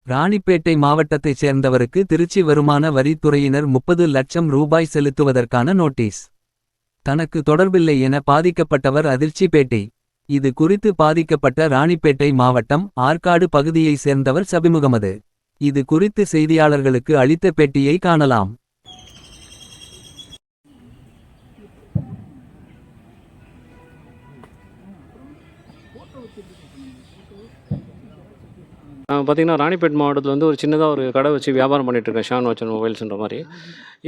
ராணிப்பேட்டை மாவட்டத்தைச் சேர்ந்தவருக்கு திருச்சி வருமான வரித்துறையினர் 30 லட்சம் ரூபாய் செலுத்துவதற்கான நோட்டீஸ். தனக்கு தொடர்பில்லை என பாதிக்கப்பட்டவர் அதிர்ச்சி பேட்டி. இது குறித்து பாதிக்கப்பட்ட ராணிப்பேட்டை மாவட்டம் ஆற்காடு பகுதியைச் சேர்ந்தவர் சபிமுகமது. இது குறித்து செய்தியாளர்களுக்கு அளித்த பேட்டியை காணலாம். பார்த்தீங்கன்னா, ராணிப்பேட் மாவட்டத்தில் வந்து ஒரு சின்னதாக ஒரு கடை வச்சு வியாபாரம் பண்ணிகிட்ருக்கேன். ஷான் வாட்ச் அண்ட் மொபைல்ஸ்ன்ற மாதிரி.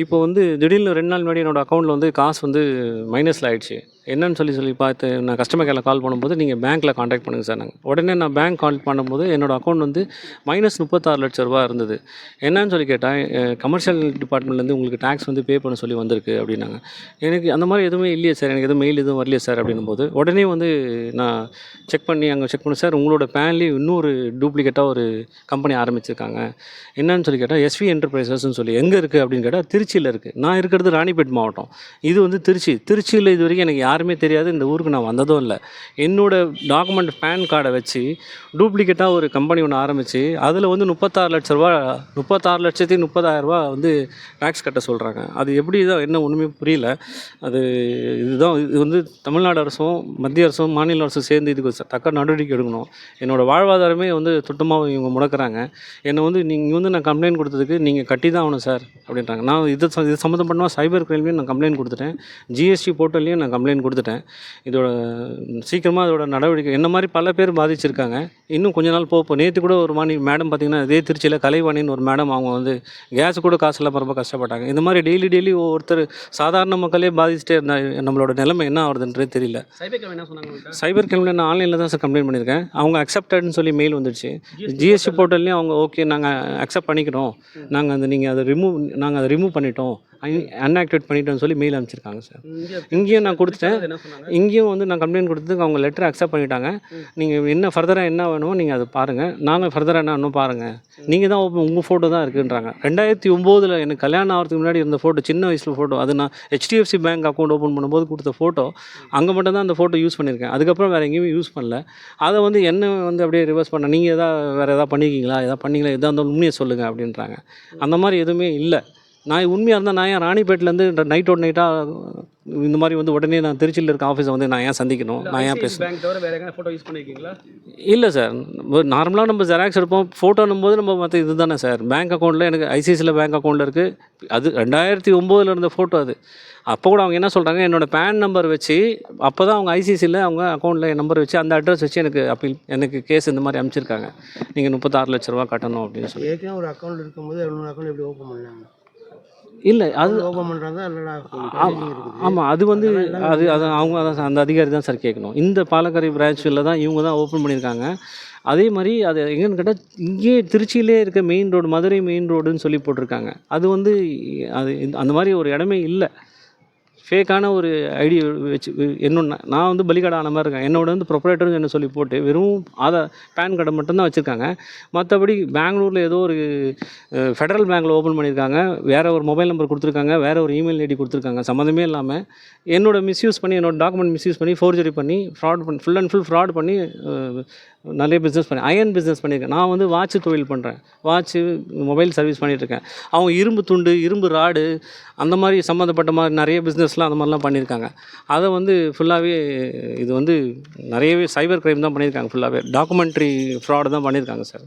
இப்போ வந்து திடீர்னு 2 நாள் முன்னாடி என்னோடய அக்கௌண்ட்டில் வந்து காசு வந்து மைனஸில் ஆயிடுச்சு. என்னன்னு சொல்லி பார்த்து நான் கஸ்டமர் கேரில் கால் பண்ணும்போது, நீங்கள் பேங்க்கில் கான்டாக்ட் பண்ணுங்கள் சார் நாங்கள். உடனே நான் பேங்க் கால் பண்ணும்போது என்னோடய அக்கௌண்ட் வந்து மைனஸ் 36 லட்ச ரூபா இருந்தது. என்னன்னு சொல்லி கேட்டேன், கமர்ஷியல் டிபார்ட்மெண்ட்லேருந்து உங்களுக்கு டேக்ஸ் வந்து பே பண்ண சொல்லி வந்திருக்கு அப்படின்னாங்க. எனக்கு அந்த மாதிரி எதுவுமே இல்லையே சார், எனக்கு எதுவும் மெயில் எதுவும் வரலையே சார் அப்படின்னும்போது, உடனே வந்து நான் செக் பண்ணி சார் உங்களோட பேன்லேயே இன்னொரு டூப்ளிகேட்டாக ஒரு கம்பெனி ஆரம்பிச்சிருக்காங்க. என்னன்னு சொல்லி கேட்டால் எஸ்வி என்டர்பிரைசஸ்ன்னு சொல்லி எங்கே இருக்குது அப்படின்னு கேட்டால் திருச்சியில் இருக்குது. நான் இருக்கிறது ராணிப்பேட் மாவட்டம், இது வந்து திருச்சியில் இது வரைக்கும் எனக்கு யாருமே தெரியாது. இந்த ஊருக்கு நான் வந்ததும் இல்லை. என்னோடய டாக்குமெண்ட் பேன் கார்டை வச்சு டூப்ளிகேட்டாக ஒரு கம்பெனி ஒன்று ஆரம்பித்து அதில் வந்து 36 லட்ச ரூபா 36,30,000 வந்து டேக்ஸ் கட்ட சொல்கிறாங்க. அது எப்படி தான் என்ன ஒன்றுமே புரியல. இது வந்து தமிழ்நாடு அரசும் மத்திய அரசும் மாநில அரசும் சேர்ந்து இதுக்கு தக்க நடவடிக்கை எடுக்கணும். என்னோடய வாழ்வாதாரமே வந்து சுத்தமாக இவங்க முடக்கிறாங்க. என்னை வந்து நீங்கள் வந்து நான் கம்ப்ளைண்ட் கொடுத்ததுக்கு நீங்கள் கட்டி தான் ஆகணும் சார் அப்படின்றாங்க. நான் இது சம்மந்தப்பட்டமாக சைபர் கிரைம்லேயும் நான் கம்ப்ளைண்ட் கொடுத்துட்டேன், ஜிஎஸ்டி போர்ட்டல்லையும் நான் கம்ப்ளைண்ட் கொடுத்துட்டேன். இதோட சீக்கிரமாக இதோட நடவடிக்கை என்ன மாதிரி பல பேர் பாதிச்சிருக்காங்க. இன்னும் கொஞ்ச நாள் போக நேற்று கூட ஒரு மேடம் பார்த்திங்கன்னா, இதே திருச்சியில் கலைவாணின்னு ஒரு மேடம், அவங்க வந்து கேஸ் கூட காசு இல்லாமல் ரொம்ப கஷ்டப்பட்டாங்க. இந்த மாதிரி டெய்லி ஒவ்வொருத்தர் சாதாரண மக்களே பாதிச்சுட்டே இருந்தால் நம்மளோட நிலைமை என்ன ஆகுதுன்றே தெரியல. சைபர் கிரைமில் நான் ஆன்லைனில் தான் சார் கம்ப்ளைண்ட் பண்ணியிருக்கேன். அவங்க அக்செப்டட்னு சொல்லி மெயில் வந்துடுச்சு. ஜிஎஸ்டி போர்ட்டல்லையும் அவங்க ஓகே நாங்கள் அக்செப்ட் பண்ணிக்கிறோம், நாங்கள் அதை ரிமூவ் பண்ணிட்டோம், அன்ஆக்டிவேட் பண்ணிட்டோம்னு சொல்லி மெயில் அனுப்பிச்சிருக்காங்க சார். இங்கேயும் நான் கொடுத்துட்டேன். இங்கேயும் வந்து நான் கம்ப்ளைண்ட் கொடுத்ததுக்கு அவங்க லெட்டர் அக்செப்ட் பண்ணிட்டாங்க. நீங்கள் என்ன ஃபர்தராக என்ன வேணுமோ நீங்கள் அதை பாருங்கள், நாங்கள் ஃபர்தராக என்ன வேணும் பாருங்கள், நீங்கள் தான் உங்கள் ஃபோட்டோ தான் இருக்குன்றாங்க. 2009 எனக்கு கல்யாணம் ஆகிறதுக்கு முன்னாடி இருந்த ஃபோட்டோ, சின்ன வயசில் ஃபோட்டோ, அது நான் HDFC பேங்க் அக்கௌண்ட் ஓப்பன் பண்ணும்போது கொடுத்த ஃபோட்டோ. அங்கே மட்டும் தான் அந்த ஃபோட்டோ யூஸ் பண்ணியிருக்கேன். அதுக்கப்புறம் வேறு எங்கேயுமே யூஸ் பண்ணல. அதை வந்து என்ன வந்து அப்படியே ரிவர்ஸ் பண்ண, நீங்கள் வேறு எதாவது பண்ணிக்கிங்களா, பண்ணீங்களா, எதாக இருந்தாலும் உண்மையை சொல்லுங்கள் அப்படின்றாங்க. அந்த மாதிரி எதுவுமே இல்லை. நான் உண்மையாக இருந்தால் நான் ஏன் ராணிப்பேட்டிலேருந்து நைட்டாக இந்த மாதிரி வந்து உடனே நான் திருச்சியில் இருக்க ஆஃபீஸை வந்து நான் ஏன் சந்திக்கணும், நான் ஏன் பேசுகிறேன்? இல்லை சார், நார்மலாக நம்ம ஜெராக்ஸ் எடுப்போம், ஃபோட்டோன்னும் போது நம்ம மற்ற இது தானே சார். பேங்க் அக்கௌண்ட்டில் எனக்கு ஐசிஐசியில் பேங்க் அக்கௌண்ட்டில் இருக்குது. அது 2009 இருந்த ஃபோட்டோ அது. அப்போ கூட அவங்க என்ன சொல்கிறாங்க, என்னோடய பேன் நம்பர் வச்சு அப்போ தான் அவங்க ஐசிஐசியில் அவங்க அக்கௌண்ட்டில் என் நம்பர் வச்சு அந்த அட்ரஸ் வச்சு எனக்கு கேஸ் இந்த மாதிரி அனுப்பிச்சிருக்காங்க. நீங்கள் 36 லட்ச ரூபா கட்டணும் அப்படின்னு சொல்லி. ஏற்கனவே ஒரு அக்கௌண்ட் இருக்கும்போது அக்கௌண்ட் எப்படி ஓப்பன் பண்ணாங்க? இல்லை, அது ஓப்பன் பண்ணுறாங்க. ஆமாம், அது வந்து அவங்க அந்த அதிகாரி தான் சார் கேட்கணும். இந்த பாலக்கரை பிரான்ச்சில் தான் இவங்க தான் ஓப்பன் பண்ணியிருக்காங்க. அதே மாதிரி அது எங்கன்னு கேட்டால் இங்கேயே திருச்சியிலே இருக்க மெயின் ரோடு, மதுரை மெயின் ரோடுன்னு சொல்லி போட்டிருக்காங்க. அது வந்து அந்த மாதிரி ஒரு இடமே இல்லை. ஃபேக்கான ஒரு ஐடி வச்சு நான் வந்து பலிகடை ஆன மாதிரி இருக்கேன். என்னோட வந்து ப்ரொப்ரேட்டர்னு என்ன சொல்லி போட்டு வெறும் பேன் கார்டை மட்டும்தான் வச்சுருக்காங்க. மற்றபடி பெங்களூரில் ஏதோ ஒரு ஃபெடரல் பேங்க்கில் ஓப்பன் பண்ணியிருக்காங்க, வேறு ஒரு மொபைல் நம்பர் கொடுத்துருக்காங்க, வேறு ஒரு இமெயில் ஐடி கொடுத்துருக்காங்க. சம்மந்தமே இல்லாமல் என்னோடய டாக்குமெண்ட் மிஸ்யூஸ் பண்ணி ஃபோர்ஜரி பண்ணி ஃபுல் அண்ட் ஃபுல் ஃப்ராட் பண்ணி நிறைய பிஸ்னஸ் அயர்ன் பிஸ்னஸ் பண்ணியிருக்கேன். நான் வந்து வாட்ச் தொழில் பண்ணுறேன், வாட்ச்சு மொபைல் சர்வீஸ் பண்ணிகிட்ருக்கேன். அவங்க இரும்பு துண்டு, இரும்பு ராடு, அந்த மாதிரி சம்மந்தப்பட்ட மாதிரி நிறைய பிஸ்னஸ்லாம் அந்த மாதிரிலாம் பண்ணியிருக்காங்க. அதை வந்து ஃபுல்லாகவே இது வந்து நிறையவே சைபர் கிரைம் தான் பண்ணியிருக்காங்க. ஃபுல்லாகவே டாக்குமெண்ட்ரி ஃப்ராடு தான் பண்ணியிருக்காங்க சார்.